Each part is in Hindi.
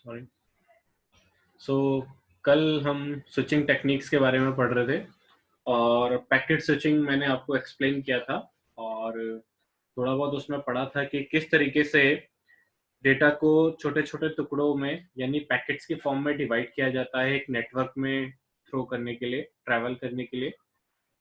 सॉरी। सो कल हम स्विचिंग टेक्निक्स के बारे में पढ़ रहे थे और पैकेट स्विचिंग मैंने आपको एक्सप्लेन किया था और थोड़ा बहुत उसमें पढ़ा था कि किस तरीके से डेटा को छोटे छोटे टुकड़ों में यानी पैकेट्स की फॉर्म में डिवाइड किया जाता है एक नेटवर्क में थ्रो करने के लिए, ट्रैवल करने के लिए,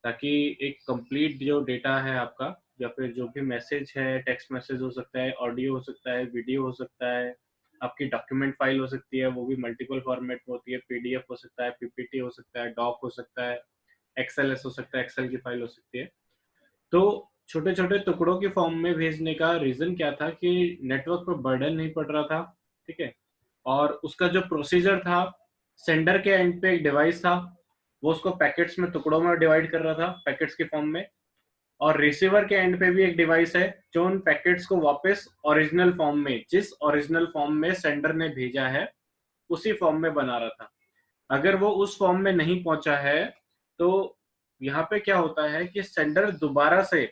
ताकि एक कंप्लीट जो डेटा है आपका या फिर जो भी मैसेज है, टेक्स्ट मैसेज हो सकता है, ऑडियो हो सकता है, वीडियो हो सकता है, आपकी डॉक्यूमेंट फाइल हो सकती है, वो भी मल्टीपल फॉर्मेट में होती है, पीडीएफ हो सकता है, पीपीटी हो सकता है, डॉक हो सकता है, एक्सएलएस हो सकता है, एक्सेल की फाइल हो सकती है। तो छोटे छोटे टुकड़ों की फॉर्म में भेजने का रीजन क्या था कि नेटवर्क पर बर्डन नहीं पड़ रहा था। ठीक है। और उसका जो प्रोसीजर था, सेंडर के एंड पे एक डिवाइस था, वो उसको पैकेट्स में, टुकड़ों में डिवाइड कर रहा था पैकेट्स के फॉर्म में, और रिसीवर के एंड पे भी एक डिवाइस है जो उन पैकेट्स को वापस ओरिजिनल फॉर्म में, जिस ओरिजिनल फॉर्म में सेंडर ने भेजा है उसी फॉर्म में बना रहा था। अगर वो उस फॉर्म में नहीं पहुंचा है तो यहाँ पे क्या होता है कि सेंडर दोबारा से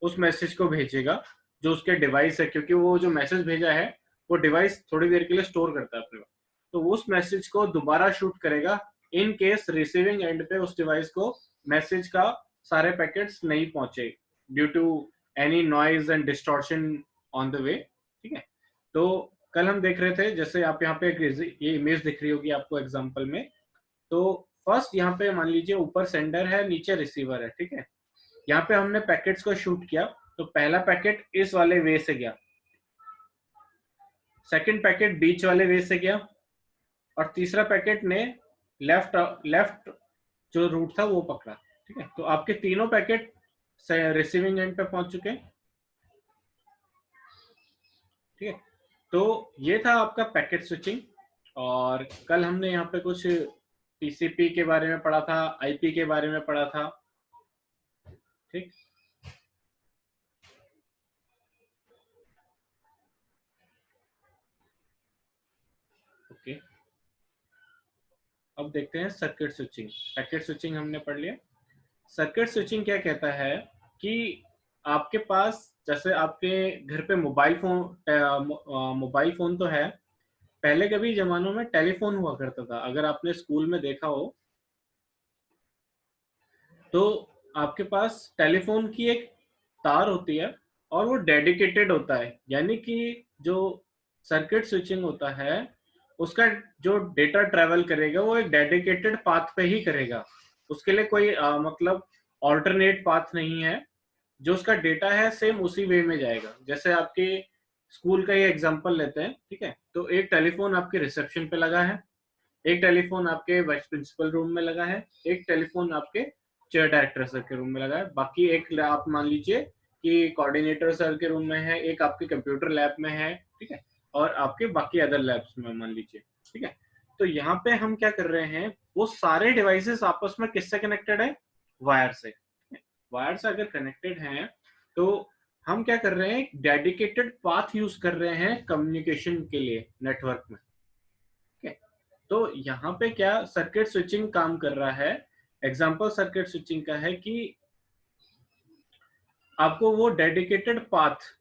उस मैसेज को भेजेगा जो उसके डिवाइस है, क्योंकि वो जो मैसेज भेजा है वो डिवाइस थोड़ी देर के लिए स्टोर करता है अपने पास, तो उस मैसेज को दोबारा शूट करेगा इन केस रिसीविंग एंड पे उस डिवाइस को मैसेज का सारे पैकेट्स नहीं पहुंचे due to any noise and distortion on the way. ठीक है। तो कल हम देख रहे थे, जैसे आप यहाँ पे ये इमेज दिख रही होगी आपको एग्जांपल में। तो फर्स्ट यहाँ पे मान लीजिए ऊपर सेंडर है, नीचे रिसीवर है। ठीक है। यहाँ पे हमने पैकेट्स को शूट किया, तो पहला पैकेट इस वाले वे से गया, सेकंड पैकेट बीच वाले वे से गया, और तीसरा पैकेट ने लेफ्ट लेफ्ट जो रूट था वो पकड़ा। ठीक है। तो आपके तीनों पैकेट रिसीविंग एंड पे पहुंच चुके हैं। ठीक है। तो ये था आपका पैकेट स्विचिंग। और कल हमने यहाँ पे कुछ टीसीपी के बारे में पढ़ा था, आईपी के बारे में पढ़ा था। ठीक। ओके। अब देखते हैं सर्किट स्विचिंग। पैकेट स्विचिंग हमने पढ़ लिया। सर्किट स्विचिंग क्या कहता है कि आपके पास, जैसे आपके घर पे मोबाइल फोन तो है, पहले कभी जमानों में टेलीफोन हुआ करता था, अगर आपने स्कूल में देखा हो तो आपके पास टेलीफोन की एक तार होती है और वो डेडिकेटेड होता है, यानी कि जो सर्किट स्विचिंग होता है उसका जो डेटा ट्रेवल करेगा वो एक डेडिकेटेड पाथ पे ही करेगा। उसके लिए कोई मतलब ऑल्टरनेट पाथ नहीं है। जो उसका डेटा है सेम उसी वे में जाएगा। जैसे आपके स्कूल का ये एग्जांपल लेते हैं। ठीक है। तो एक टेलीफोन आपके रिसेप्शन पे लगा है, एक टेलीफोन आपके वाइस प्रिंसिपल रूम में लगा है, एक टेलीफोन आपके चेयर डायरेक्टर सर के रूम में लगा है, बाकी एक आप मान लीजिए कि कोऑर्डिनेटर सर के रूम में है, एक आपके कंप्यूटर लैब में है। ठीक है। और आपके बाकी अदर लैब्स में मान लीजिए। ठीक है। तो यहाँ पे हम क्या कर रहे हैं, वो सारे डिवाइसेस आपस में किससे कनेक्टेड है? वायर से। वायर से अगर कनेक्टेड हैं तो हम क्या कर रहे हैं, डेडिकेटेड पाथ यूज कर रहे हैं कम्युनिकेशन के लिए नेटवर्क में। ठीक है। तो यहाँ पे क्या सर्किट स्विचिंग काम कर रहा है, एग्जांपल सर्किट स्विचिंग का है कि आपको वो डेडिकेटेड पाथ,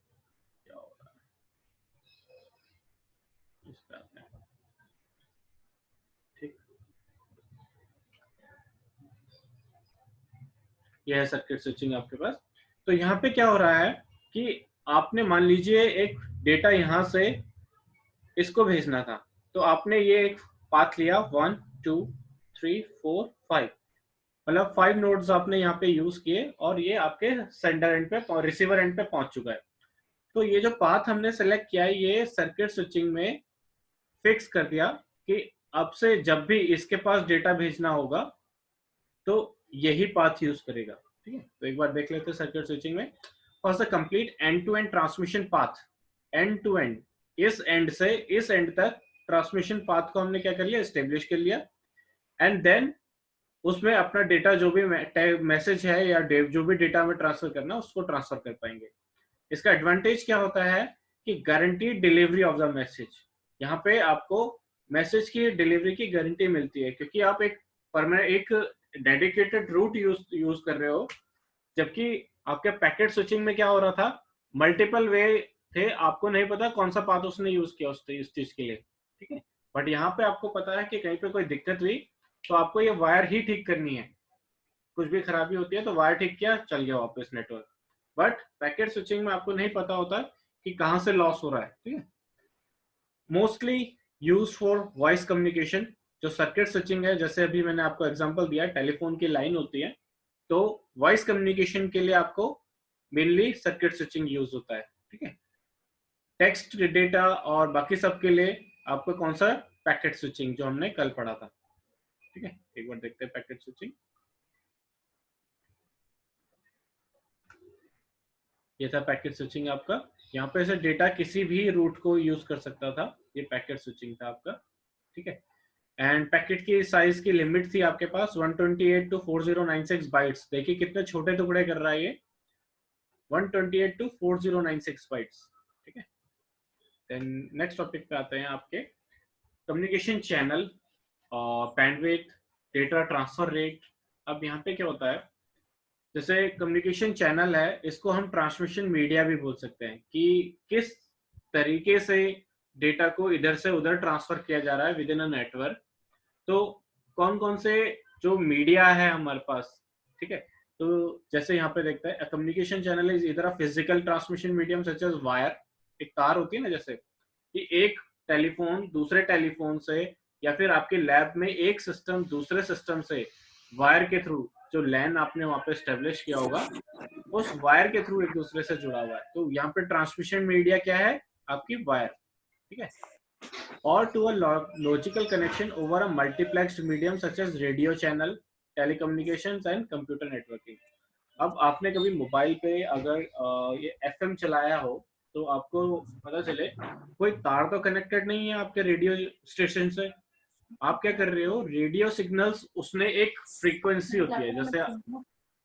ठीक, यह है सर्किट स्विचिंग आपके पास। तो यहाँ पे क्या हो रहा है कि आपने मान लीजिए एक डेटा यहाँ से इसको भेजना था, तो आपने ये एक पाथ लिया, 1 2 3 4 5, मतलब 5 नोड्स आपने यहाँ पे यूज किए और ये आपके सेंडर एंड पे, रिसीवर एंड पे पहुंच चुका है। तो ये जो पाथ हमने सेलेक्ट किया है ये सर्किट स्विचिंग में फिक्स कर दिया कि अब से जब भी इसके पास डेटा भेजना होगा तो यही पाथ यूज करेगा। ठीक है। तो एक बार देख लेते हैं सर्किट स्विचिंग में। For the complete end to end transmission path, end to end, इस एंड से इस एंड तक ट्रांसमिशन पाथ को हमने क्या कर लिया, स्टेब्लिश कर लिया। एंड देन उसमें अपना डेटा जो भी मैसेज है या जो भी डेटा हमें ट्रांसफर करना उसको ट्रांसफर कर पाएंगे। इसका एडवांटेज क्या होता है कि guaranteed delivery of the message. यहाँ पे आपको मैसेज की डिलीवरी की गारंटी मिलती है, क्योंकि आप एक परमानेंट, एक डेडिकेटेड रूट यूज कर रहे हो, जबकि आपके पैकेट स्विचिंग में क्या हो रहा था, मल्टीपल वे थे, आपको नहीं पता कौन सा पाथ उसने यूज किया उस चीज के लिए। ठीक है। बट यहाँ पे आपको पता है कि कहीं पे कोई दिक्कत हुई तो आपको ये वायर ही ठीक करनी है, कुछ भी खराबी होती है तो वायर ठीक किया, चल गया वापस नेटवर्क। बट पैकेट स्विचिंग में आपको नहीं पता होता कि कहाँ से लॉस हो रहा है, ठीक है। Mostly use for voice communication. जो सर्किट स्विचिंग है, जैसे अभी मैंने आपको एग्जांपल दिया, टेलीफोन की लाइन होती है, तो वॉइस कम्युनिकेशन के लिए आपको मेनली सर्किट स्विचिंग यूज होता है, ठीक है। टेक्स्ट डेटा और बाकी सब के लिए आपको कौन सा, पैकेट स्विचिंग जो हमने कल पढ़ा था, ठीक है। एक बार देखते हैं पैकेट स्विचिंग। ये था पैकेट स्विचिंग आपका। यहाँ पे से डेटा किसी भी रूट को यूज कर सकता था, ये पैकेट स्विचिंग था आपका, ठीक है। एंड पैकेट की साइज की लिमिट थी आपके पास 128 टू 4096 बाइट्स। देखिए कितने छोटे टुकड़े कर रहा है ये, 128 टू 4096 बाइट्स, ठीक है। देन नेक्स्ट टॉपिक पे आते हैं आपके कम्युनिकेशन चैनल और बैंडविड्थ, डेटा ट्रांसफर रेट। अब यहाँ पे क्या होता है, जैसे कम्युनिकेशन चैनल है, इसको हम ट्रांसमिशन मीडिया भी बोल सकते हैं, कि किस तरीके से डेटा को इधर से उधर ट्रांसफर किया जा रहा है विद इन अ नेटवर्क। तो कौन कौन से जो मीडिया है हमारे पास, ठीक है। तो जैसे यहाँ पे देखते हैं, communication channel is either a physical transmission medium such as wire. एक तार होती है ना, जैसे कि एक टेलीफोन दूसरे टेलीफोन से, या फिर आपके लैब में एक सिस्टम दूसरे सिस्टम से वायर के थ्रू, जो लैन आपने वहां पे स्टेब्लिश किया होगा, उस वायर के थ्रू एक दूसरे से जुड़ा हुआ है। तो यहाँ पे ट्रांसमिशन मीडिया क्या है, आपकी वायर, ठीक है। और to a logical connection over a multiplexed medium such as radio channel, telecommunications and computer networking. अब आपने कभी मोबाइल पे अगर ये एफएम चलाया हो, तो आपको पता चले कोई तार तो कनेक्टेड नहीं है आपके रेडियो स्टेशन से। आप क्या कर रहे हो, रेडियो सिग्नल्स, उसने एक फ्रीक्वेंसी होती है, जैसे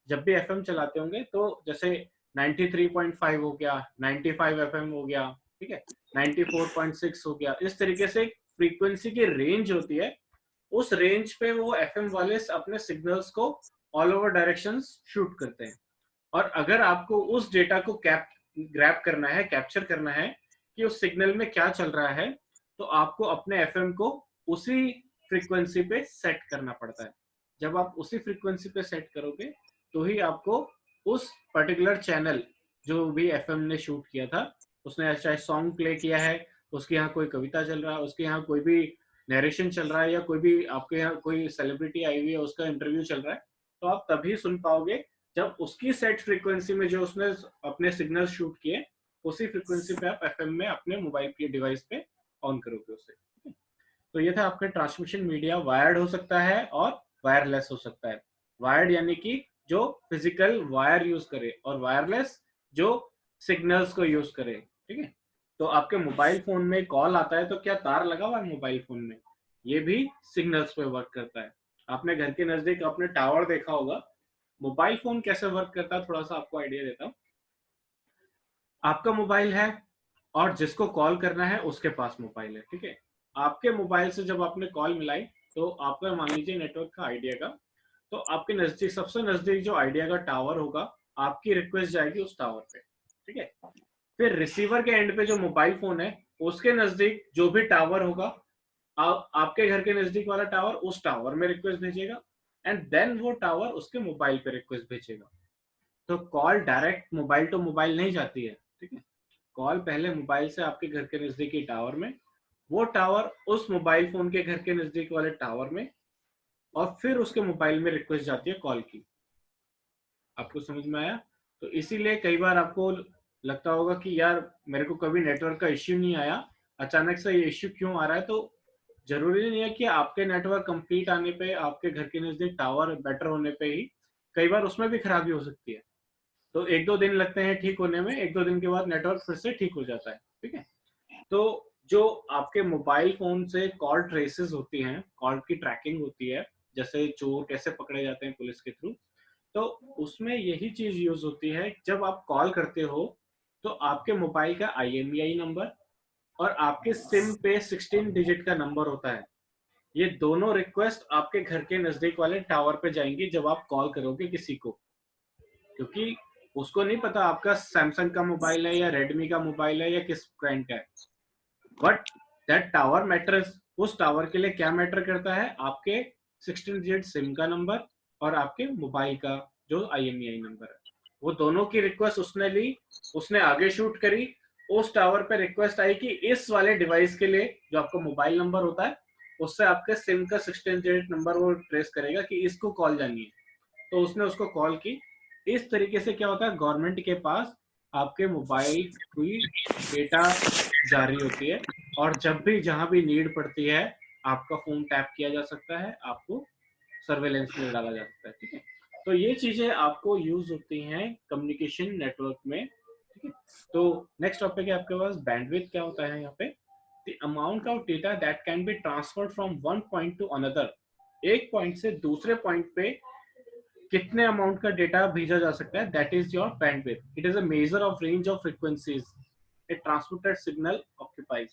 जब भी एफएम चलाते होंगे तो जैसे 93.5 हो गया, 95 एफएम हो गया, ठीक है, 94.6 हो गया, इस तरीके से एक फ्रीक्वेंसी की रेंज होती है। उस रेंज पे वो एफएम वाले अपने सिग्नल्स को ऑल ओवर डायरेक्शंस शूट करते हैं। और अगर आपको उस डेटा को ग्रैब करना है, कैप्चर करना है कि उस सिग्नल में क्या चल रहा है, तो आपको अपने एफएम को उसी फ्रीक्वेंसी पे सेट करना पड़ता है। जब आप उसी फ्रीक्वेंसी पे सेट करोगे तो ही आपको उस पर्टिकुलर चैनल, जो भी एफएम ने शूट किया था, उसने चाहे सॉन्ग प्ले किया है, उसके यहाँ कोई कविता चल रहा है, उसके यहाँ कोई भी नरेशन चल रहा है, या कोई भी आपके यहाँ कोई सेलिब्रिटी आई हुई है उसका इंटरव्यू चल रहा है, तो आप तभी सुन पाओगे जब उसकी सेट फ्रीक्वेंसी में जो उसने अपने सिग्नल शूट किए, उसी फ्रीक्वेंसी पे आप एफएम में अपने मोबाइल के डिवाइस पे ऑन करोगे उसे। तो ये था आपका ट्रांसमिशन मीडिया। वायर्ड हो सकता है और वायरलेस हो सकता है। वायर्ड यानी कि जो फिजिकल वायर यूज करे, और वायरलेस जो सिग्नल्स को यूज करे, ठीक है। तो आपके मोबाइल फोन में कॉल आता है तो क्या तार लगा हुआ है मोबाइल फोन में, ये भी सिग्नल्स पे वर्क करता है। आपने घर के नजदीक अपने टावर देखा होगा। मोबाइल फोन कैसे वर्क करता है, थोड़ा सा आपको आइडिया देता हूँ। आपका मोबाइल है और जिसको कॉल करना है उसके पास मोबाइल है, ठीक है। आपके मोबाइल से जब आपने कॉल मिलाई, तो आपका मान लीजिए नेटवर्क का आइडिया का, तो आपके नजदीक, सबसे नजदीक जो आइडिया का टावर होगा, आपकी रिक्वेस्ट जाएगी उस टावर पे, ठीक है। फिर रिसीवर के एंड पे जो मोबाइल फोन है, उसके नजदीक जो भी टावर होगा, आपके घर के नजदीक वाला टावर उस टावर में रिक्वेस्ट भेजेगा, एंड देन वो टावर उसके मोबाइल पे रिक्वेस्ट भेजेगा। तो call direct mobile to mobile नहीं जाती है, ठीक है। कॉल पहले मोबाइल से आपके घर के नजदीकी टावर में, वो टावर उस मोबाइल फोन के घर के नजदीक वाले टावर में, और फिर उसके मोबाइल में रिक्वेस्ट जाती है कॉल की। आपको समझ में आया? तो इसीलिए कई बार आपको लगता होगा कि यार मेरे को कभी नेटवर्क का इश्यू नहीं आया, अचानक से ये इश्यू क्यों आ रहा है। तो जरूरी नहीं है कि आपके नेटवर्क कंप्लीट आने पे, आपके घर के नजदीक टावर बेटर होने पे ही, कई बार उसमें भी खराबी हो सकती है। तो एक दो दिन लगते हैं ठीक होने में, एक दो दिन के बाद नेटवर्क फिर से ठीक हो जाता है, ठीक है। तो जो आपके मोबाइल फोन से कॉल ट्रेसेस होती हैं, कॉल की ट्रैकिंग होती है, जैसे चोर कैसे पकड़े जाते हैं पुलिस के थ्रू, तो उसमें यही चीज यूज होती है। जब आप कॉल करते हो तो आपके मोबाइल का IMEI नंबर और आपके सिम पे 16 डिजिट का नंबर होता है। ये दोनों रिक्वेस्ट आपके घर के नजदीक वाले टावर पे जाएंगी जब आप कॉल करोगे किसी को, क्योंकि उसको नहीं पता आपका सैमसंग का मोबाइल है या रेडमी का मोबाइल है या किस ब्रांड का है। बट दैट टावर मैटर्स, उस टावर के लिए क्या मैटर करता है, आपके 16 डिजिट सिम का नंबर और आपके मोबाइल का जो IMEI नंबर है, वो दोनों की रिक्वेस्ट उसने ली, उसने आगे शूट करी, उस टावर पे रिक्वेस्ट आई कि इस वाले डिवाइस के लिए जो आपका मोबाइल नंबर होता है उससे आपके सिम का 16 डिजिट नंबर वो ट्रेस करेगा कि इसको कॉल जानी है, तो उसने उसको कॉल की। इस तरीके से क्या होता है, गवर्नमेंट के पास आपके मोबाइल की डेटा जारी होती है, और जब भी जहां भी नीड पड़ती है आपका फोन टैप किया जा सकता है, आपको सर्वेलेंस में डाला जा सकता है। ठीक है, तो ये चीजें आपको यूज होती हैं कम्युनिकेशन नेटवर्क में। ठीक है, तो नेक्स्ट टॉपिक है आपके पास बैंडविड्थ। क्या होता है यहाँ पे, the amount of data that can be transferred from one point two another, एक पॉइंट से दूसरे पॉइंट पे कितने अमाउंट का डेटा भेजा जा सकता है, that is your bandwidth. It is a measure of range of frequencies A transmitted signal occupies.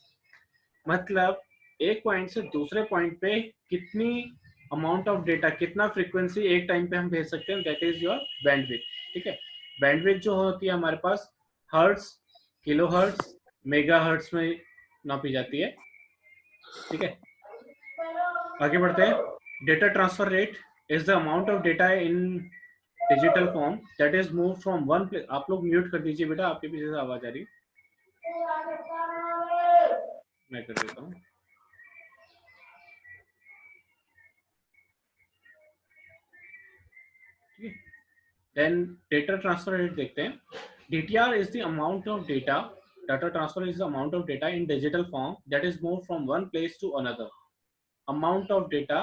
मतलब एक पॉइंट से दूसरे पॉइंट पे कितनी अमाउंट ऑफ डेटा, कितना फ्रीक्वेंसी एक टाइम पे हम भेज सकते हैं, दैट इज योर बैंडविड्थ। ठीक है, बैंडविड्थ जो होती है हमारे पास hertz, kilo hertz, mega hertz में नापी जाती है। ठीक है, आगे बढ़ते हैं। Data transfer rate is the amount of data in digital form that is move from one place. आप लोग म्यूट कर दीजिए बेटा, आपके पीछे से आवाज आ रही है, मैं कर देता हूँ। देन डेटा ट्रांसफर रेट देखते हैं। DTR is the amount of data, data transfer is the amount of data in digital form that is move from one place to another. Amount of data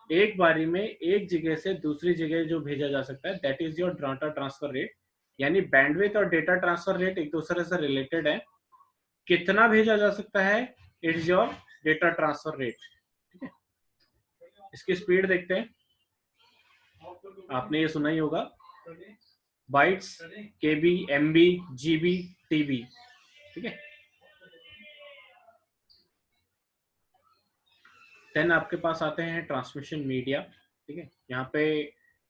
एक बारी में एक जगह से दूसरी जगह जो भेजा जा सकता है, that is your data transfer rate. यानी बैंडविड्थ और डेटा ट्रांसफर रेट एक दूसरे से रिलेटेड है। कितना भेजा जा सकता है, it is your data transfer rate. ठीक है, इसकी स्पीड देखते हैं। आपने ये सुना ही होगा, bytes, KB, MB, GB, TB। ठीक है, देन आपके पास आते हैं ट्रांसमिशन मीडिया। ठीक है, यहाँ पे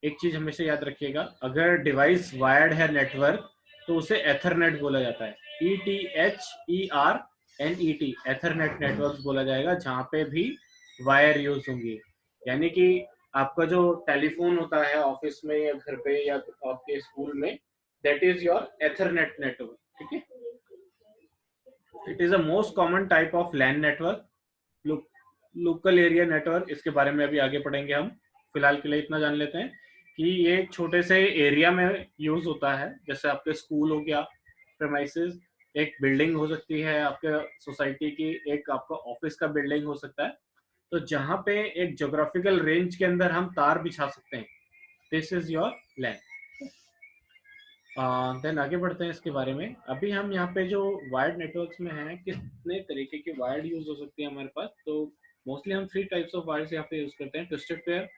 एक चीज हमेशा याद रखिएगा, अगर डिवाइस वायर्ड है नेटवर्क तो उसे एथरनेट बोला जाता है, ETHERNET, एथरनेट नेटवर्क बोला जाएगा, जहाँ पे भी वायर यूज होंगी। यानी कि आपका जो टेलीफोन होता है ऑफिस में या घर पे या आपके स्कूल में, that is your Ethernet network. ठीक है, it is a most common type of LAN network, local area network. इसके बारे में अभी आगे पढ़ेंगे हम, फिलहाल के लिए इतना जान लेते हैं कि ये एक छोटे से एरिया में यूज होता है। जैसे आपके स्कूल हो गया, प्रेमाइसेस, एक बिल्डिंग हो सकती है आपके सोसाइटी की, एक आपका ऑफिस का बिल्डिंग हो सकता है, तो जहाँ पे एक ज्योग्राफिकल रेंज के अंदर हम तार बिछा सकते हैं, this is your LAN. Then आगे बढ़ते हैं इसके बारे में। अभी हम यहाँ पे जो वायर्ड नेटवर्क्स में हैं, कितने तरीके के वायर्ड यूज हो सकती है हमारे पास, तो मोस्टली हम 3 टाइप्स ऑफ वायर्स यहाँ पे यूज करते हैं, ट्विस्टेड पेयर,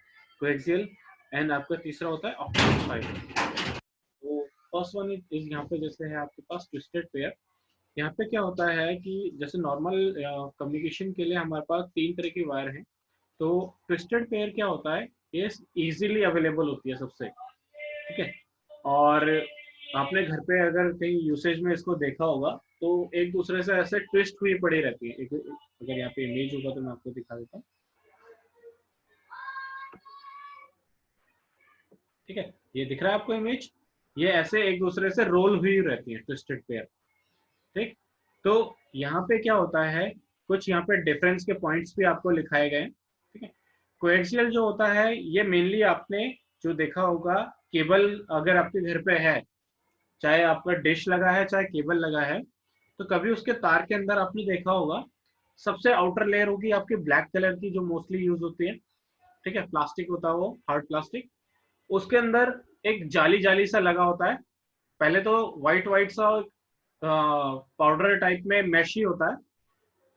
कोएक्सियल, एंड आपका तीसरा होता है ऑप्टिकल फाइबर। तो फर्स्ट वन इज यहाँ पे जैसे है आपके पास ट्विस्टेड पेयर। यहाँ पे क्या होता है कि जैसे नॉर्मल कम्युनिकेशन के लिए हमारे पास 3 तरह की वायर हैं, तो ट्विस्टेड पेयर क्या होता है, ये इजीली अवेलेबल होती है सबसे। ठीक है, और आपने घर पे अगर कहीं यूसेज में इसको देखा होगा तो एक दूसरे से ऐसे ट्विस्ट हुई पड़ी रहती है। अगर यहाँ पे इमेज होगा तो मैं आपको दिखा देता हूँ। ठीक है, ये दिख रहा है आपको इमेज, ये ऐसे एक दूसरे से रोल हुई रहती है ट्विस्टेड पेयर। ठीक, तो यहाँ पे क्या होता है, कुछ यहाँ पे डिफरेंस के पॉइंट्स भी आपको लिखाए गए हैं। ठीक है, कोएक्सियल जो होता है ये मेनली आपने जो देखा होगा, केबल अगर आपके घर पे है, चाहे आपका डिश लगा है चाहे केबल लगा है, तो कभी उसके तार के अंदर आपने देखा होगा सबसे आउटर लेयर होगी आपकी ब्लैक कलर की, जो मोस्टली यूज होती है। ठीक है, प्लास्टिक होता है वो, हार्ड प्लास्टिक, उसके अंदर एक जाली जाली सा लगा होता है। पहले तो व्हाइट व्हाइट सा पाउडर टाइप में मैश ही होता है,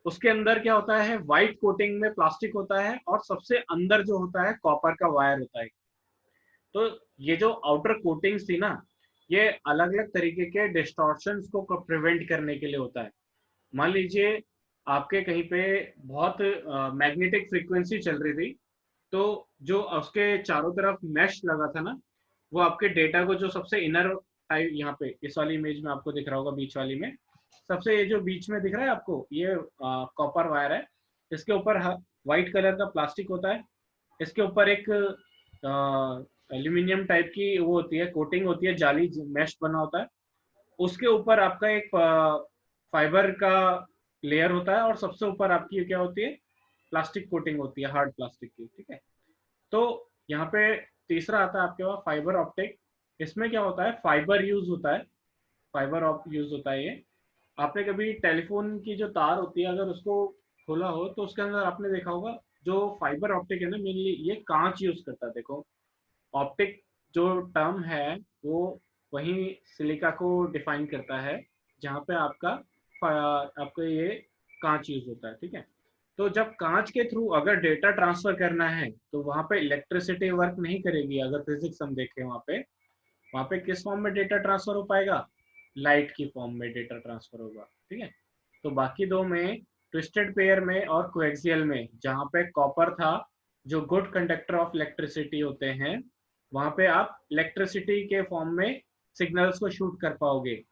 उसके अंदर क्या होता है, व्हाइट कोटिंग में प्लास्टिक होता है, और सबसे अंदर जो होता है कॉपर का वायर होता है। तो ये जो आउटर कोटिंग्स थी ना, ये अलग अलग तरीके के डिस्टॉर्शंस को प्रिवेंट करने के लिए होता है। मान लीजिए आपके कहीं पे बहुत मैग्नेटिक फ्रीक्वेंसी चल रही थी, तो जो उसके चारों तरफ मैश लगा था ना, वो आपके डेटा को जो सबसे इनर टाइप, यहाँ पे इस वाली इमेज में आपको दिख रहा होगा बीच वाली में, सबसे ये जो बीच में दिख रहा है आपको, ये कॉपर वायर है, इसके ऊपर व्हाइट कलर का प्लास्टिक होता है, इसके ऊपर एक एल्यूमिनियम टाइप की वो होती है, कोटिंग होती है, जाली मैश बना होता है, उसके ऊपर आपका एक फाइबर का लेयर होता है, और सबसे ऊपर आपकी क्या होती है, प्लास्टिक कोटिंग होती है, हार्ड प्लास्टिक की, ठीक है। तो यहाँ पे तीसरा आता है आपके पास फाइबर ऑप्टिक। इसमें क्या होता है, फाइबर यूज होता है, फाइबर यूज होता है ये। आपने कभी टेलीफोन की जो तार होती है अगर उसको खोला हो तो उसके अंदर आपने देखा होगा, जो फाइबर ऑप्टिक है ना, मेनली ये कांच यूज करता है। देखो, ऑप्टिक जो टर्म है वो वही सिलिका को डिफाइन करता है, जहाँ पे आपका ये कांच यूज होता है, ठीक है। तो जब कांच के थ्रू अगर डेटा ट्रांसफर करना है तो वहां पे इलेक्ट्रिसिटी वर्क नहीं करेगी। अगर फिजिक्स हम देखें, वहां पे किस फॉर्म में डेटा ट्रांसफर हो पाएगा, लाइट की फॉर्म में डेटा ट्रांसफर होगा, ठीक है। तो बाकी दो में, ट्विस्टेड पेयर में और कोएक्सियल में, जहाँ पे कॉपर था जो गुड कंडक्टर ऑफ इलेक्ट्रिसिटी होते हैं, वहां पे आप इलेक्ट्रिसिटी के फॉर्म में सिग्नल्स को शूट कर पाओगे।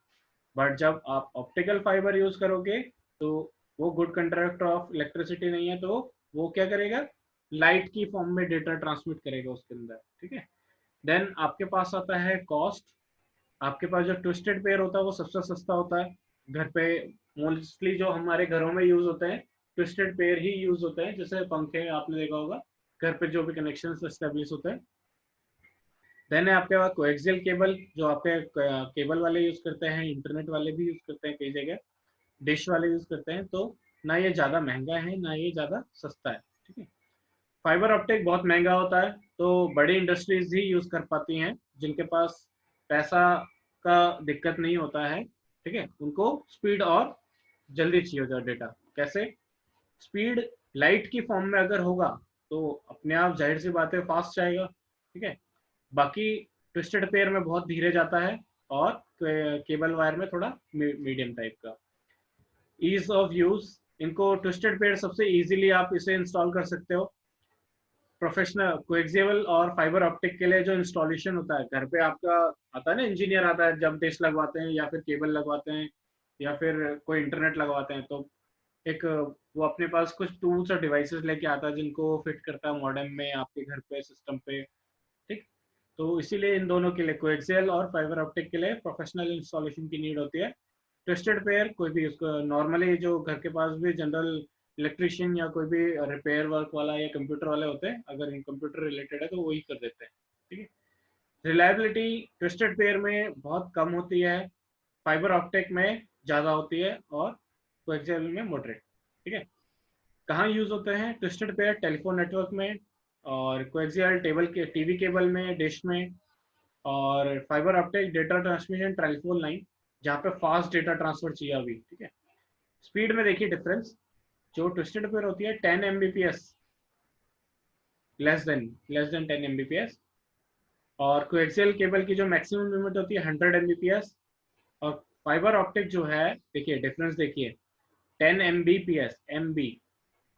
बट जब आप ऑप्टिकल फाइबर यूज करोगे तो वो गुड कंडक्टर ऑफ इलेक्ट्रिसिटी नहीं है, तो वो क्या करेगा, लाइट की फॉर्म में डेटा ट्रांसमिट करेगा उसके अंदर, ठीक है। देन आपके पास आता है कॉस्ट। आपके पास जो ट्विस्टेड पेयर होता है वो सबसे सस्ता होता है। घर पे मोस्टली जो हमारे घरों में यूज होते हैं, ट्विस्टेड पेयर ही यूज होते हैं, जैसे पंखे आपने देखा होगा, घर पे जो भी कनेक्शन एस्टेब्लिश होते हैं। देन है आपके पास कोएक्सियल केबल, जो आपके केबल वाले यूज करते हैं, इंटरनेट वाले भी यूज करते हैं कई जगह, डिश वाले यूज करते हैं। तो ना ये ज़्यादा महंगा है ना ये ज़्यादा सस्ता है, ठीक है। फाइबर ऑप्टिक बहुत महंगा होता है, तो बड़ी इंडस्ट्रीज ही यूज कर पाती हैं, जिनके पास पैसा का दिक्कत नहीं होता है, ठीक है। उनको स्पीड और जल्दी चाहिए होता है डेटा। कैसे, स्पीड लाइट की फॉर्म में अगर होगा तो अपने आप जाहिर सी बात है फास्ट जाएगा, ठीक है। बाकी ट्विस्टेड पेयर में बहुत धीरे जाता है, और केबल वायर में थोड़ा मीडियम टाइप का। ईज ऑफ यूज, इनको ट्विस्टेड पेयर सबसे इजीली आप इसे इंस्टॉल कर सकते हो। प्रोफेशनल कोएक्सियल और फाइबर ऑप्टिक के लिए जो इंस्टॉलेशन होता है घर पे आपका, आता है ना, इंजीनियर आता है जब डिश लगवाते हैं या फिर केबल लगवाते हैं या फिर कोई इंटरनेट लगवाते हैं, तो एक वो अपने पास कुछ टूल्स और डिवाइसेस लेके आता है जिनको फिट करता है मॉडेम में आपके घर पे, सिस्टम पे, ठीक। तो इसीलिए इन दोनों के लिए, कोएक्सियल और फाइबर ऑप्टिक के लिए, प्रोफेशनल इंस्टॉलेशन की नीड होती है। ट्विस्टेड पेयर कोई भी उसको नॉर्मली जो घर के पास भी जनरल इलेक्ट्रिशियन या कोई भी रिपेयर वर्क वाला या कंप्यूटर वाले होते हैं, अगर इन कंप्यूटर रिलेटेड है तो वही कर देते हैं, ठीक है। रिलायबिलिटी ट्विस्टेड पेयर में बहुत कम होती है, फाइबर ऑप्टिक में ज़्यादा होती है, और कोएक्सियल में मॉडरेट, ठीक है। कहाँ यूज होते हैं ट्विस्टेड पेयर, टेलीफोन नेटवर्क में, और कोएक्सियल टेबल के टीवी केबल में, डिश में, और fibre optic data transmission telephone line, जहाँ पे फास्ट डेटा ट्रांसफर चाहिए अभी, ठीक है। स्पीड में देखिए डिफरेंस, जो ट्विस्टेड पेयर होती है 10 Mbps, लेस देन 10 Mbps, और कोएक्सियल केबल की जो मैक्सिमम लिमिट होती है 100 Mbps। और फाइबर ऑप्टिक जो है, देखिए डिफरेंस देखिए, 10 Mbps, MB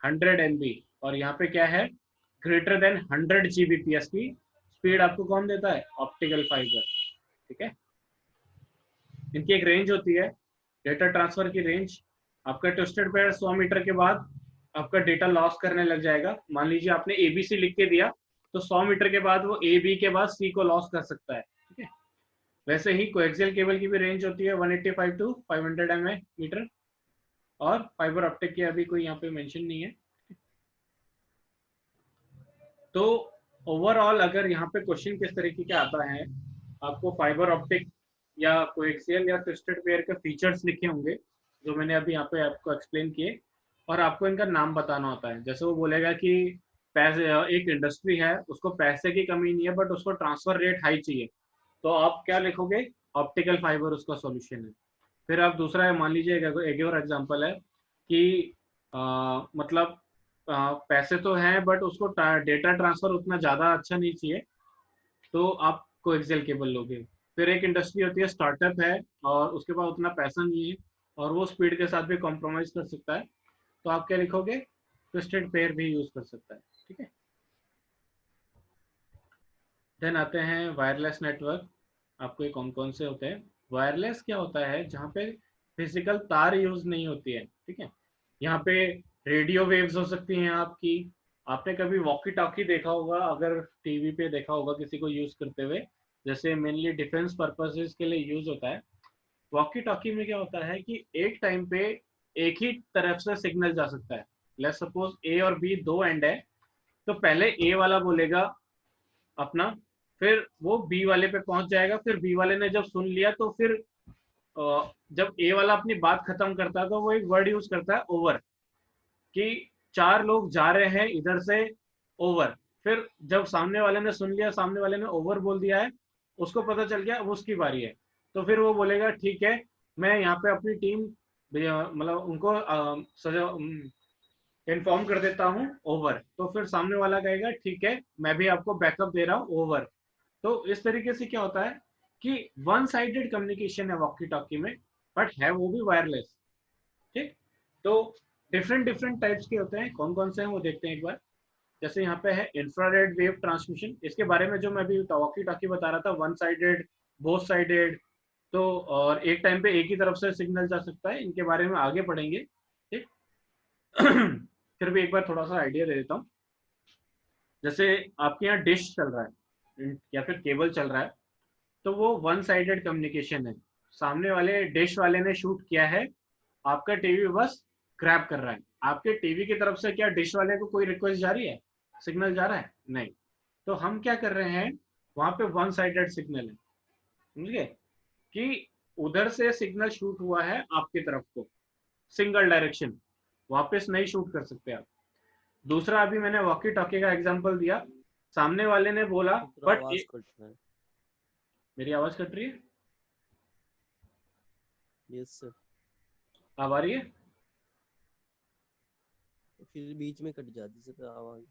100 MB, और यहाँ पे क्या है, ग्रेटर देन 100 Gbps की स्पीड आपको कौन देता है, ऑप्टिकल फाइबर, ठीक है। इनकी एक रेंज होती है, डेटा ट्रांसफर की रेंज। आपका ट्विस्टेड पेयर 100 मीटर के बाद आपका डेटा लॉस करने लग जाएगा। मान लीजिए आपने ABC लिख के दिया, तो 100 मीटर के बाद वो AB के बाद C को लॉस कर सकता है, ठीक है। वैसे ही कोएक्सियल केबल की भी रेंज होती है 185 टू 500 मीटर, और फाइबर ऑप्टिक की अभी कोई यहाँ पे मेंशन नहीं है। तो ओवरऑल अगर यहाँ पे क्वेश्चन किस तरीके का आता है, आपको फाइबर ऑप्टिक या कोएक्सियल या ट्विस्टेड पेयर के फीचर्स लिखे होंगे, जो मैंने अभी यहाँ पे आपको एक्सप्लेन किए, और आपको इनका नाम बताना होता है। जैसे वो बोलेगा कि पैसे, एक इंडस्ट्री है उसको पैसे की कमी नहीं है बट उसको ट्रांसफर रेट हाई चाहिए, तो आप क्या लिखोगे, ऑप्टिकल फाइबर उसका सॉल्यूशन है। फिर आप दूसरा है, मान लीजिए एक और एग्जांपल है कि मतलब पैसे तो हैं बट उसको डेटा ट्रांसफर उतना ज़्यादा अच्छा नहीं चाहिए, तो आप कोएक्सियल केबल लोगे। फिर एक इंडस्ट्री होती है, स्टार्टअप है, और उसके पास उतना पैसा नहीं है और वो स्पीड के साथ भी कॉम्प्रोमाइज़ कर सकता है, तो आप क्या लिखोगे, ट्विस्टेड पेयर भी यूज़ कर सकता है, ठीक है। देन आते हैं वायरलेस नेटवर्क। आपको ये कौन कौन से होते हैं। वायरलेस क्या होता है, जहाँ पे फिजिकल तार यूज नहीं होती है, ठीक है। यहाँ पे रेडियो वेव्स हो सकती हैं आपकी। आपने कभी वॉकी टॉकी देखा होगा, अगर टीवी पे देखा होगा किसी को यूज करते हुए, जैसे मेनली डिफेंस पर्पसेस के लिए यूज होता है। वॉकी टॉकी में क्या होता है कि एक टाइम पे एक ही तरफ से सिग्नल जा सकता है। लेट्स सपोज ए और बी दो एंड है, तो पहले ए वाला बोलेगा अपना, फिर वो बी वाले पे पहुंच जाएगा, फिर बी वाले ने जब सुन लिया तो फिर जब ए वाला अपनी बात खत्म करता है तो वो एक वर्ड यूज करता है ओवर, कि चार लोग जा रहे हैं इधर से, ओवर। फिर जब सामने वाले ने सुन लिया, सामने वाले ने ओवर बोल दिया है, उसको पता चल गया अब उसकी बारी है, तो फिर वो बोलेगा ठीक है, मैं यहाँ पे अपनी टीम मतलब उनको सजा इन्फॉर्म कर देता हूँ, ओवर। तो फिर सामने वाला कहेगा ठीक है, मैं भी आपको बैकअप दे रहा हूँ, ओवर। तो इस तरीके से क्या होता है कि वन साइडेड कम्युनिकेशन है वॉकी टॉकी में, बट है वो भी वायरलेस। ठीक। तो डिफरेंट डिफरेंट टाइप्स के होते हैं, कौन कौन से हैं वो देखते हैं एक बार। जैसे यहाँ पे है इंफ्रारेड वेव ट्रांसमिशन, इसके बारे में जो मैं अभी वॉकी टॉकी बता रहा था, वन साइडेड, बोथ साइडेड, तो और एक टाइम पे एक ही तरफ से सिग्नल जा सकता है, इनके बारे में आगे पढ़ेंगे। ठीक। फिर भी एक बार थोड़ा सा आइडिया दे देता हूँ। जैसे आपके यहाँ डिश चल रहा है या फिर केबल चल रहा है, तो वो वन साइडेड कम्युनिकेशन है। सामने वाले डिश वाले ने शूट किया है, आपका टीवी बस ग्रैब कर रहा है। आपके टीवी की तरफ से क्या डिश वाले को कोई रिक्वेस्ट जा रही है, सिग्नल जा रहा है? नहीं। तो हम क्या कर रहे हैं, वहां पे वन साइडेड सिग्नल है, समझ गए, कि उधर से सिग्नल शूट हुआ है आपकी तरफ को, सिंगल डायरेक्शन, वापस नहीं शूट कर सकते आप। दूसरा, अभी मैंने वॉकी टॉकी का एग्जांपल दिया, सामने वाले ने बोला, तो पूरा बट आवाज कट रहा है। मेरी आवाज कट रही है? Yes sir. अब आ रही है? तो फिर बीच में कट जाती सर आवाज।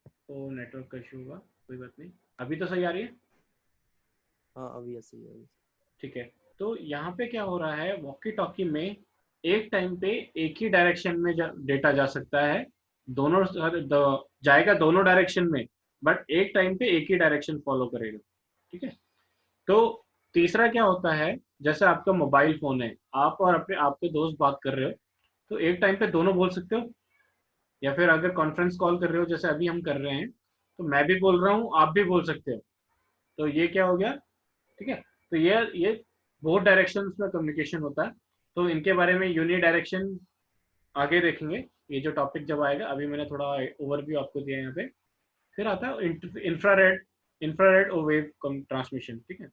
तो नेटवर्क का इशू होगा, कोई बात नहीं। अभी तो सही आ रही है? हाँ अभी ऐसे ही है। ठीक है। तो यहाँ पे क्या हो रहा है, वॉकी टॉकी में एक टाइम पे एक ही डायरेक्शन में डेटा जा सकता है, दोनों जाएगा दोनों डायरेक्शन में, बट एक टाइम पे एक ही डायरेक्शन फॉलो करेगा। ठीक है। तो तीसरा क्या होता है, जैसे आपका मोबाइल फोन है, आप और अपने आपके दोस्त बात कर रहे हो, तो एक टाइम पे दोनों बोल सकते हो, या फिर अगर कॉन्फ्रेंस कॉल कर रहे हो जैसे अभी हम कर रहे हैं, तो मैं भी बोल रहा हूँ, आप भी बोल सकते हो। तो ये क्या हो गया? ठीक है। तो ये बहुत डायरेक्शंस में कम्युनिकेशन होता है। तो इनके बारे में यूनि डायरेक्शन आगे देखेंगे, ये जो टॉपिक जब आएगा। अभी मैंने थोड़ा ओवरव्यू आपको दिया यहाँ पे। फिर आता है इंफ्रारेड, इंफ्रारेड वेव ट्रांसमिशन। ठीक है।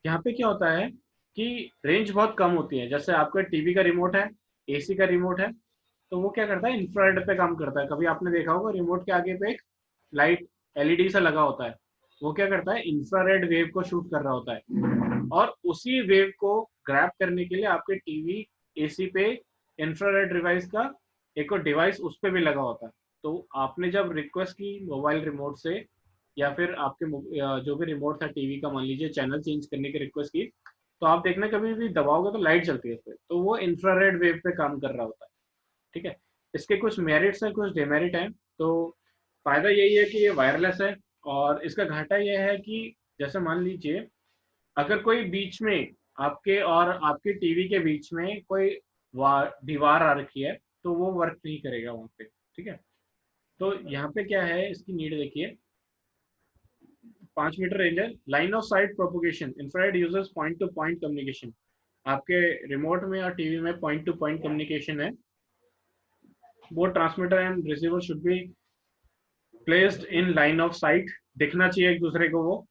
यहाँ पे क्या होता है कि रेंज बहुत कम होती है। जैसे आपका टीवी का रिमोट है, एसी का रिमोट है, तो वो क्या करता है, इंफ्रारेड पे काम करता है। कभी आपने देखा होगा रिमोट के आगे पे एक लाइट एलईडी सा लगा होता है, वो क्या करता है, इंफ्रारेड वेव को शूट कर रहा होता है, और उसी वेव को ग्रैब करने के लिए आपके टीवी, एसी पे इंफ्रारेड डिवाइस का एक और डिवाइस उस पर भी लगा होता है। तो आपने जब रिक्वेस्ट की मोबाइल रिमोट से, या फिर आपके जो भी रिमोट था टीवी का, मान लीजिए चैनल चेंज करने की रिक्वेस्ट की, तो आप देखना कभी भी दबाओगे तो लाइट जलती है उस पर, तो वो इंफ्रारेड वेव पे काम कर रहा होता है। ठीक है। इसके कुछ मेरिट्स हैं, कुछ डिमेरिट हैं। तो फायदा यही है कि ये वायरलेस है, और इसका घाटा यह है कि जैसे मान लीजिए अगर कोई बीच में आपके और आपके टीवी के बीच में कोई दीवार आ रखी है, तो वो वर्क नहीं करेगा वहां पे। ठीक है। तो यहाँ पे क्या है, इसकी नीड देखिए, 5 मीटर रेंज है, line of sight propagation, infrared users point to point communication. आपके रिमोट में और टीवी में पॉइंट टू पॉइंट कम्युनिकेशन है। Both transmitter and receiver should be placed in line of sight, दिखना चाहिए एक दूसरे को वो,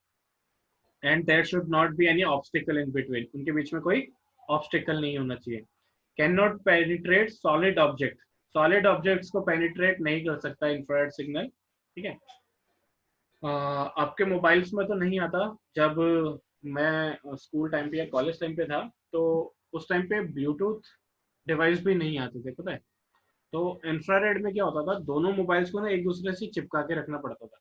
and there should not be any obstacle in between, उनके बीच में कोई ऑब्स्टिकल नहीं होना चाहिए। Can not penetrate solid object, solid objects को पेनिट्रेट नहीं कर सकता इंफ्रारेड सिग्नल। ठीक है। आपके मोबाइल्स में तो नहीं आता। जब मैं स्कूल टाइम पे या कॉलेज टाइम पे था, तो उस टाइम पे ब्लूटूथ डिवाइस भी नहीं आते थे, पता है। तो इंफ्रारेड में क्या होता था, दोनों मोबाइल्स को ना एक दूसरे से चिपका के रखना पड़ता था।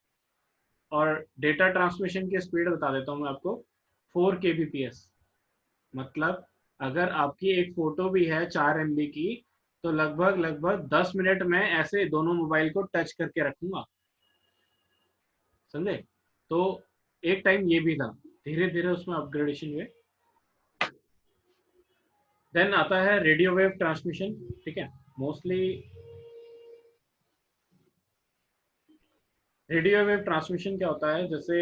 और डेटा ट्रांसमिशन की स्पीड बता देता हूँ मैं आपको, 4 kbps। मतलब अगर आपकी एक फोटो भी है 4 MB की, तो लगभग लगभग 10 मिनट में ऐसे दोनों मोबाइल को टच करके रखूंगा, समझे। तो एक टाइम ये भी था, धीरे धीरे उसमें अपग्रेडेशन हुए। देन आता है रेडियो वेव ट्रांसमिशन, ठीक है। मोस्टली रेडियो वेव ट्रांसमिशन क्या होता है, जैसे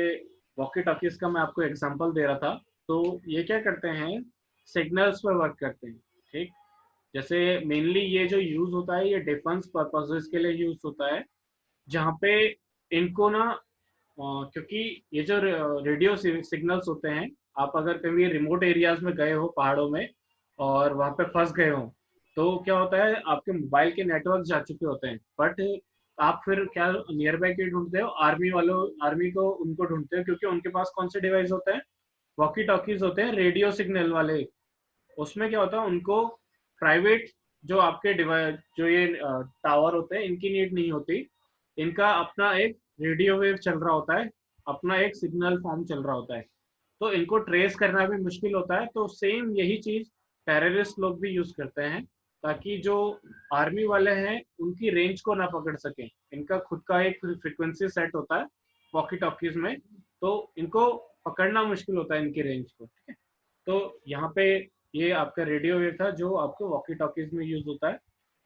वॉकी टॉकीज का मैं आपको एग्जांपल दे रहा था, तो ये क्या करते हैं, सिग्नल्स पर वर्क करते हैं, ठीक। जैसे मेनली ये जो यूज होता है ये डिफेंस पर्पसेस के लिए यूज होता है, जहाँ पे इनको ना क्योंकि ये जो रेडियो सिग्नल्स होते हैं, आप अगर कभी रिमोट एरियाज में गए हो पहाड़ों में और वहां पे फंस गए हो, तो क्या होता है आपके मोबाइल के नेटवर्क जा चुके होते हैं, बट आप फिर क्या नियर बाय के ढूंढते हो, आर्मी को उनको ढूंढते हो, क्योंकि उनके पास कौन से डिवाइस होते हैं, वॉकी टॉकीज होते हैं रेडियो सिग्नल वाले। उसमें क्या होता है उनको प्राइवेट जो आपके डिवाइस जो ये टावर होते हैं इनकी नीड नहीं होती, इनका अपना एक रेडियो वेव चल रहा होता है, अपना एक सिग्नल फॉर्म चल रहा होता है, तो इनको ट्रेस करना भी मुश्किल होता है। तो सेम यही चीज टेररिस्ट लोग भी यूज करते हैं, ताकि जो आर्मी वाले हैं उनकी रेंज को ना पकड़ सकें। इनका खुद का एक फ्रिक्वेंसी सेट होता है वॉकी टॉकीज में, तो इनको पकड़ना मुश्किल होता है इनकी रेंज को, ठीक है। तो यहाँ पे ये आपका रेडियो वेव था जो आपको वॉकी टॉकीज में यूज होता है।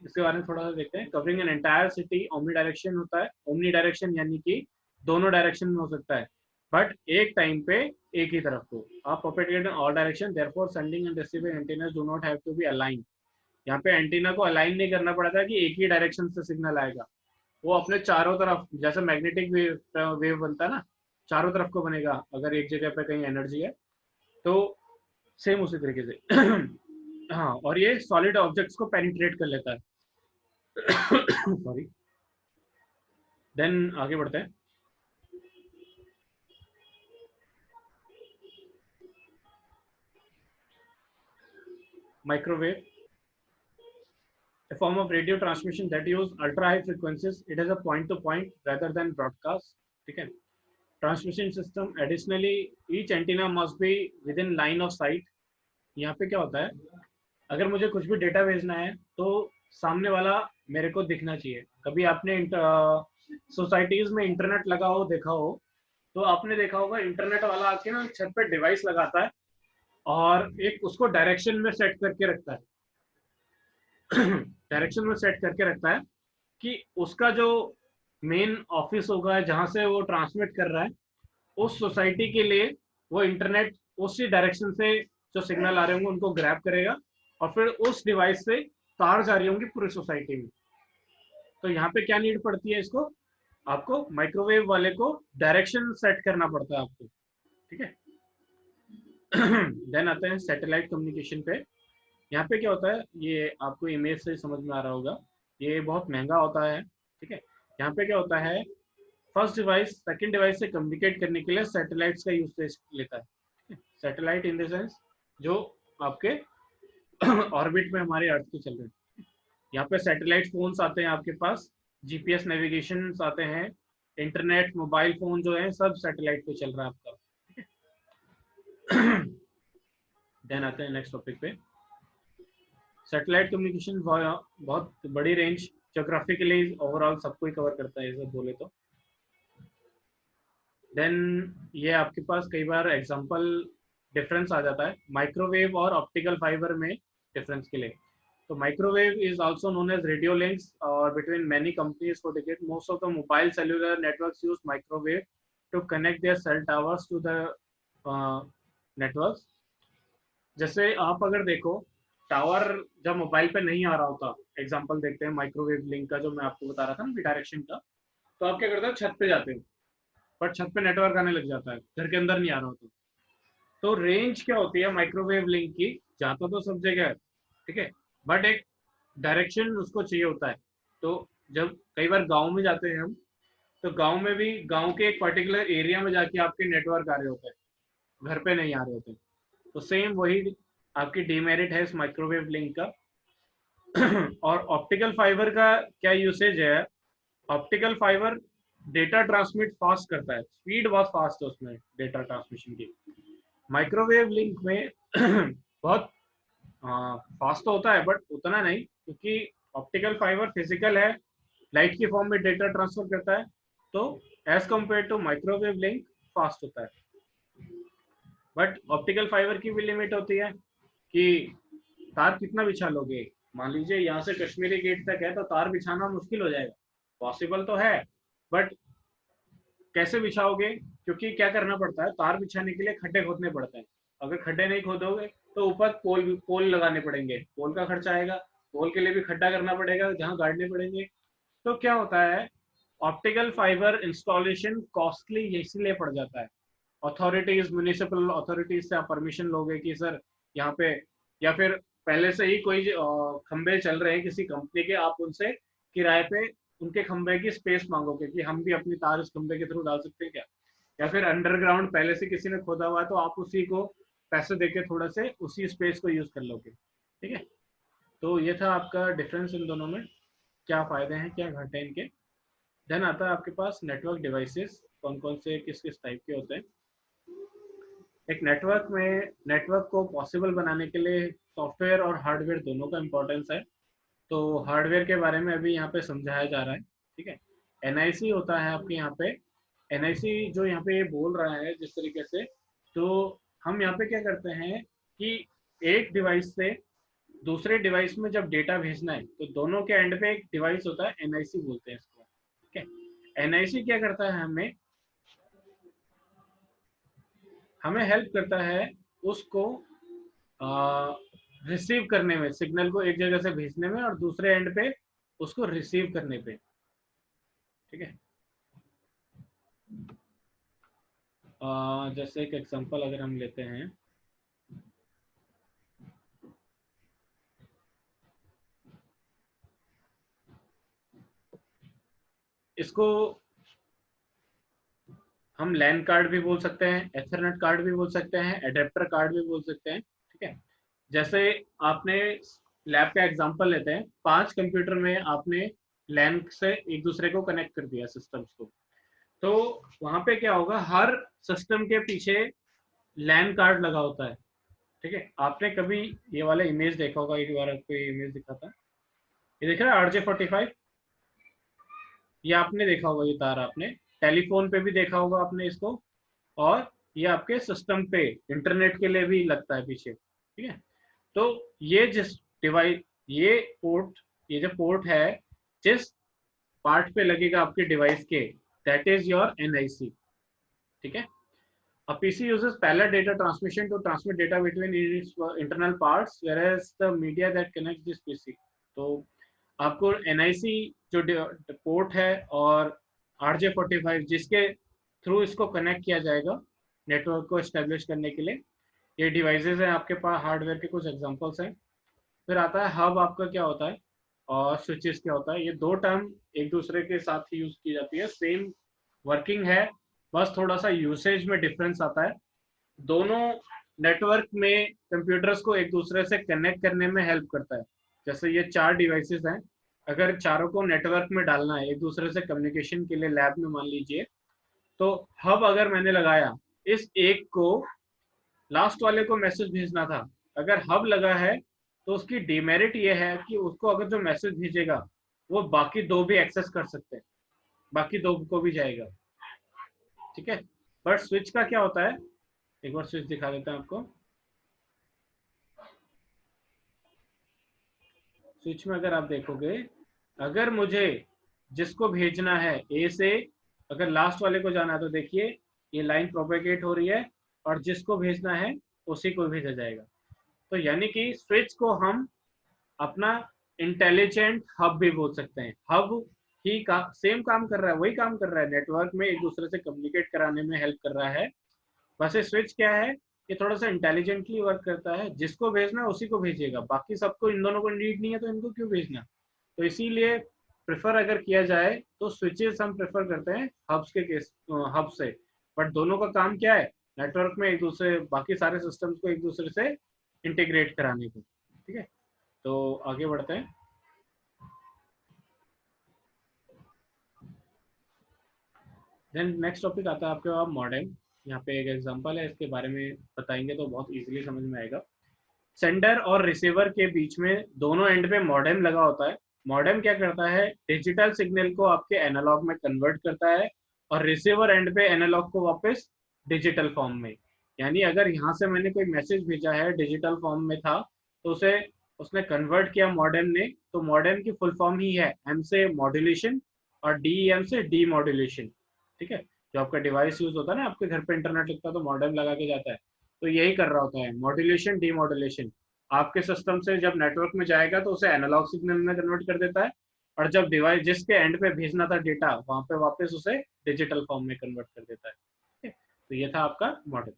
इसके बारे में थोड़ा सा देखते हैं। Covering an entire city, omni direction होता है। ओमनी डायरेक्शन यानी कि दोनों डायरेक्शन में हो सकता है, बट एक टाइम पे एक ही तरफ को। आप propagate in all direction, therefore sending and receiving antennas do not have to be align. यहाँ पे एंटीना को अलाइन नहीं करना पड़ता कि एक ही डायरेक्शन से सिग्नल आएगा, वो अपने चारों तरफ, जैसे मैग्नेटिक वेव बनता है ना, चारों तरफ को बनेगा अगर एक जगह पे कहीं एनर्जी है, तो सेम उसी तरीके से हाँ, और ये सॉलिड ऑब्जेक्ट्स को पेनिट्रेट कर लेता है सॉरी। देन आगे बढ़ते हैं। Microwave, a form of radio transmission that use ultra high frequencies. It is a point to point rather than broadcast, ठीक है। Transmission system, additionally each antenna must be with in line of site. यहाँ पे क्या होता है, अगर मुझे कुछ भी डेटा भेजना है तो सामने वाला मेरे को दिखना चाहिए। कभी आपने सोसाइटीज में इंटरनेट लगा हो देखा हो, तो आपने देखा होगा इंटरनेट वाला आके ना छत पे डिवाइस लगाता है और एक उसको डायरेक्शन में सेट करके रखता है डायरेक्शन में सेट करके रखता है कि उसका जो मेन ऑफिस होगा जहां से वो ट्रांसमिट कर रहा है, उस सोसाइटी के लिए वो इंटरनेट उसी डायरेक्शन से जो सिग्नल आ रहे होंगे उनको ग्रैब करेगा, और फिर उस डिवाइस से तार जा रही होंगी पूरी सोसाइटी में। तो यहाँ पे क्या नीड पड़ती है, इसको आपको माइक्रोवेव वाले को डायरेक्शन सेट करना पड़ता है आपको, ठीक है। देन आते हैं सैटेलाइट कम्युनिकेशन पे। यहाँ पे क्या होता है, ये आपको इमेज से समझ में आ रहा होगा, ये बहुत महंगा होता है, ठीक है। यहाँ पे क्या होता है, फर्स्ट डिवाइस सेकंड डिवाइस से कम्युनिकेट करने के लिए सैटेलाइट्स का यूज लेता है। सैटेलाइट इन द सेंस जो आपके ऑर्बिट में हमारे अर्थ के चल रहे हैं। यहाँ पे सैटेलाइट फोन्स आते हैं आपके पास, जीपीएस नेविगेशन आते हैं, इंटरनेट मोबाइल फोन जो है सब सैटेलाइट पे चल रहा है आपका। देन आते हैं नेक्स्ट टॉपिक पे। सैटेलाइट कम्युनिकेशन बहुत बड़ी रेंज ज्योग्राफिकली ओवरऑल सबको ही कवर करता है, सब बोले तो। देन ये आपके पास कई बार एग्जांपल डिफरेंस आ जाता है माइक्रोवेव और ऑप्टिकल फाइबर में डिफरेंस के लिए। तो microwave is also known as radio links और between many companies for decade most of the mobile cellular networks use microwave to connect their cell towers to the networks. जैसे आप अगर देखो, टावर जब मोबाइल पे नहीं आ रहा होता, एग्जांपल देखते हैं माइक्रोवेव लिंक का जो मैं आपको बता रहा था ना डायरेक्शन का, तो आप क्या करते हो, छत पे जाते हो, बट छत पे नेटवर्क आने लग जाता है, घर के अंदर नहीं आ रहा होता। तो रेंज क्या होती है माइक्रोवेव लिंक की, जाता तो सब जगह है, ठीक है, बट एक डायरेक्शन उसको चाहिए होता है। तो जब कई बार गांव में जाते हैं हम, तो गांव में भी गांव के एक पर्टिकुलर एरिया में जाके आपके नेटवर्क आ रहे होते हैं, घर पे नहीं आ रहे होते। तो सेम वही आपकी डीमेरिट है इस माइक्रोवेव लिंक का। और ऑप्टिकल फाइबर का क्या यूसेज है, optical fibre data transmit fast करता है, स्पीड बहुत फास्ट है उसमें डेटा ट्रांसमिशन की। माइक्रोवेव लिंक में बहुत फास्ट तो होता है बट उतना नहीं, क्योंकि ऑप्टिकल फाइबर फिजिकल है, लाइट की फॉर्म में डेटा ट्रांसफर करता है, तो as compare to microwave link fast होता है। बट ऑप्टिकल फाइबर की भी लिमिट होती है कि तार कितना बिछा लोगे? मान लीजिए यहाँ से कश्मीरी गेट तक है तो तार बिछाना मुश्किल हो जाएगा। पॉसिबल तो है बट कैसे बिछाओगे? क्योंकि क्या करना पड़ता है, तार बिछाने के लिए खड्डे खोदने पड़ते हैं। अगर खड्डे नहीं खोदोगे तो ऊपर पोल पोल लगाने पड़ेंगे, पोल का खर्चा आएगा, पोल के लिए भी खड्डा करना पड़ेगा जहाँ गाड़ने पड़ेंगे। तो क्या होता है, ऑप्टिकल फाइबर इंस्टॉलेशन कॉस्टली इसलिए पड़ जाता है। अथॉरिटीज, म्यूनिसिपल अथॉरिटीज से आप परमिशन लोगे कि सर यहाँ पे, या फिर पहले से ही कोई खंबे चल रहे हैं किसी कंपनी के, आप उनसे किराए पे उनके खंबे की स्पेस मांगोगे कि हम भी अपनी तार इस खंबे के थ्रू डाल सकते हैं क्या। या फिर अंडरग्राउंड पहले से किसी ने खोदा हुआ है तो आप उसी को पैसे देके थोड़ा से उसी स्पेस को यूज कर लोगे। ठीक है, तो ये था आपका डिफरेंस इन दोनों में, क्या फायदे हैं क्या घाटे हैं इनके। देन आता है आपके पास नेटवर्क डिवाइसेस, कौन कौन से किस किस टाइप के होते हैं। एक नेटवर्क में, नेटवर्क को पॉसिबल बनाने के लिए सॉफ्टवेयर और हार्डवेयर दोनों का इम्पोर्टेंस है। तो हार्डवेयर के बारे में अभी यहाँ पे समझाया जा रहा है। ठीक है, एनआईसी होता है आपके यहाँ पे। एनआईसी जो यहाँ पे ये बोल रहा है जिस तरीके से, तो हम यहाँ पे क्या करते हैं कि एक डिवाइस से दूसरे डिवाइस में जब डेटा भेजना है तो दोनों के एंड पे एक डिवाइस होता है, एनआईसी बोलते हैं इसको। ठीक है, एनआईसी क्या करता है, हमें हमें हेल्प करता है उसको रिसीव करने में, सिग्नल को एक जगह से भेजने में और दूसरे एंड पे उसको रिसीव करने पे। ठीक है, जैसे एक एग्जांपल अगर हम लेते हैं, इसको हम लैन कार्ड भी बोल सकते हैं, एथरनेट कार्ड भी बोल सकते हैं, एडेप्टर कार्ड भी बोल सकते हैं। ठीक है, जैसे आपने लैब का एग्जांपल लेते हैं, 5 कंप्यूटर में आपने लैन से एक दूसरे को कनेक्ट कर दिया सिस्टम्स को, तो वहां पे क्या होगा, हर सिस्टम के पीछे लैन कार्ड लगा होता है। ठीक है, आपने कभी ये वाला इमेज देखा होगा, एक बार आपको ये इमेज दिखा था, ये देख रहा है RJ45, ये आपने देखा होगा, ये तार आपने टेलीफोन पे भी देखा होगा आपने इसको, और ये आपके सिस्टम पे इंटरनेट के लिए भी लगता है पीछे। ठीक है, तो ये जिस डिवाइस, ये पोर्ट, ये जो पोर्ट है जिस पार्ट पे लगेगा आपके डिवाइस के, दैट इज योर एनआईसी। ठीक है, a PC uses parallel data transmission to transmit data between its internal parts, whereas the media that connects this PC। तो आपको NIC जो पोर्ट है और RJ45 जिसके थ्रू इसको कनेक्ट किया जाएगा नेटवर्क को एस्टेब्लिश करने के लिए, ये डिवाइसेस हैं आपके पास, हार्डवेयर के कुछ एग्जांपल्स हैं। फिर आता है हब, आपका क्या होता है, और स्विचेस क्या होता है। ये दो टर्म एक दूसरे के साथ ही यूज की जाती है, सेम वर्किंग है, बस थोड़ा सा यूसेज में डिफरेंस आता है। दोनों नेटवर्क में कंप्यूटर्स को एक दूसरे से कनेक्ट करने में हेल्प करता है। जैसे ये 4 डिवाइसेस हैं, अगर चारों को नेटवर्क में डालना है एक दूसरे से कम्युनिकेशन के लिए लैब में मान लीजिए, तो हब अगर मैंने लगाया, इस एक को लास्ट वाले को मैसेज भेजना था, अगर हब लगा है तो उसकी डिमेरिट ये है कि उसको अगर जो मैसेज भेजेगा वो बाकी दो भी एक्सेस कर सकते हैं, बाकी दो को भी जाएगा। ठीक है, बट स्विच का क्या होता है, एक बार स्विच दिखा देते हैं आपको। स्विच में अगर आप देखोगे, अगर मुझे जिसको भेजना है ए से अगर लास्ट वाले को जाना है तो देखिए ये लाइन प्रोपेगेट हो रही है और जिसको भेजना है उसी को भेजा जाएगा। तो यानी कि स्विच को हम अपना इंटेलिजेंट हब भी बोल सकते हैं। हब ही का सेम काम कर रहा है, वही काम कर रहा है, नेटवर्क में एक दूसरे से कम्युनिकेट कराने में हेल्प कर रहा है। वैसे स्विच क्या है, ये थोड़ा सा इंटेलिजेंटली वर्क करता है, जिसको भेजना है उसी को भेजेगा, बाकी सबको, इन दोनों को नीड नहीं है तो इनको क्यों भेजना। तो इसीलिए प्रेफर अगर किया जाए तो स्विचेस हम प्रेफर करते हैं हब्स के केस, हब से। बट दोनों का काम क्या है, नेटवर्क में एक दूसरे, बाकी सारे सिस्टम्स को एक दूसरे से इंटीग्रेट कराने को। ठीक है, तो आगे बढ़ते हैं। देन नेक्स्ट टॉपिक आता है आपके पास मॉडेम। यहाँ पे एक एग्जांपल है, इसके बारे में बताएंगे तो बहुत इजीली समझ में आएगा। सेंडर और रिसीवर के बीच में दोनों एंड पे मॉडेम लगा होता है। मॉडेम क्या करता है, डिजिटल सिग्नल को आपके एनालॉग में कन्वर्ट करता है और रिसीवर एंड पे एनालॉग को वापस डिजिटल फॉर्म में। यानी अगर यहाँ से मैंने कोई मैसेज भेजा है डिजिटल फॉर्म में था, तो उसे उसने कन्वर्ट किया मॉडेम ने, तो मॉडेम की फुल फॉर्म ही है एम से मॉड्यूलेशन और डीईएम से डी मॉड्यूलेशन। ठीक है, जो आपका डिवाइस यूज होता है ना, आपके घर पे इंटरनेट लगता है तो मॉडेम लगा के जाता है, तो यही कर रहा होता है, मॉड्यूलेशन डी मॉड्यूलेशन। आपके सिस्टम से जब नेटवर्क में जाएगा तो उसे एनालॉग सिग्नल में कन्वर्ट कर देता है, और जब डिवाइस जिसके एंड पे भेजना था डेटा, वहां पे वापस उसे डिजिटल फॉर्म में कन्वर्ट कर देता है। ठीक है? तो ये था आपका मॉडल।